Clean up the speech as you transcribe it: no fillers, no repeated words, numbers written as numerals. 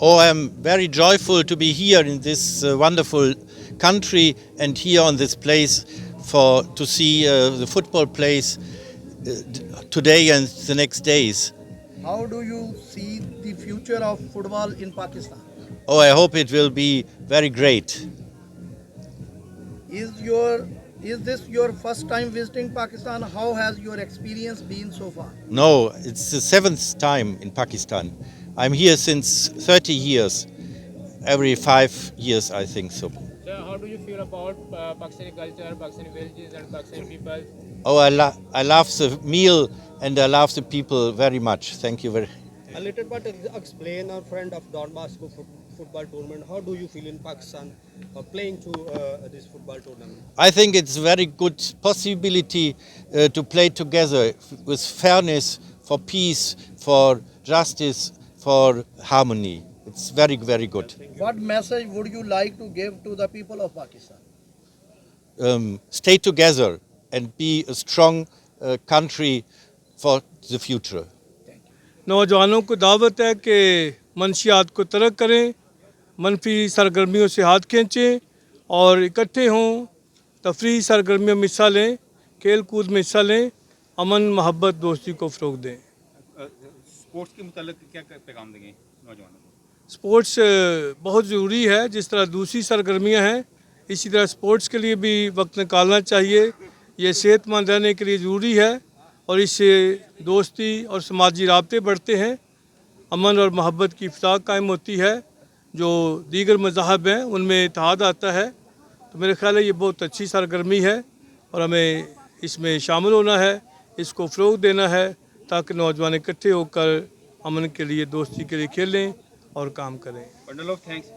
Oh, I'm very joyful to be here in this wonderful country and here on this place for to see the football place today and the next days. How do you see the future of football in Pakistan? Oh, I hope it will be very great. Is your is this your first time visiting Pakistan? How has your experience been so far? No, it's the seventh time in Pakistan. I'm here since 30 years, every 5 years, I think so. So, how do you feel about Pakistani culture, Pakistani villages, and Pakistani people? Oh, I love the meal and I love the people very much. Thank you very. A little bit explain our friend of Don Bosco football tournament. How do you feel in Pakistan playing to this football tournament? I think it's a very good possibility to play together with fairness, for peace, for justice, for harmony. It's very, very good. What message would you like to give to the people of Pakistan? Stay together and be a strong country for the future. नौजवानों को दावत है कि मनशियात को तर्क करें, मनफी सरगर्मियों से हाथ खींचें और इकट्ठे हों, तफरी सरगर्मियों में हिस्सा लें, खेल कूद में हिस्सा लें, अमन मोहब्बत दोस्ती को फ़रोग़ दें। स्पोर्ट्स के मुतालिक क्या पैगाम देंगे नौजवानों को? स्पोर्ट्स बहुत ज़रूरी है, जिस तरह दूसरी सरगर्मियाँ हैं इसी तरह स्पोर्ट्स के लिए भी वक्त निकालना चाहिए। ये सेहतमंद रहने के लिए ज़रूरी है और इससे दोस्ती और समाजी राब्ते बढ़ते हैं, अमन और मोहब्बत की फ़िज़ा कायम होती है, जो दीगर मज़ाहब हैं उनमें इत्तेहाद आता है। तो मेरे ख़्याल है ये बहुत अच्छी सरगर्मी है और हमें इसमें शामिल होना है, इसको फ़रोग़ देना है ताकि नौजवान इकट्ठे होकर अमन के लिए, दोस्ती के लिए खेलें और काम करें। Bundle of thanks.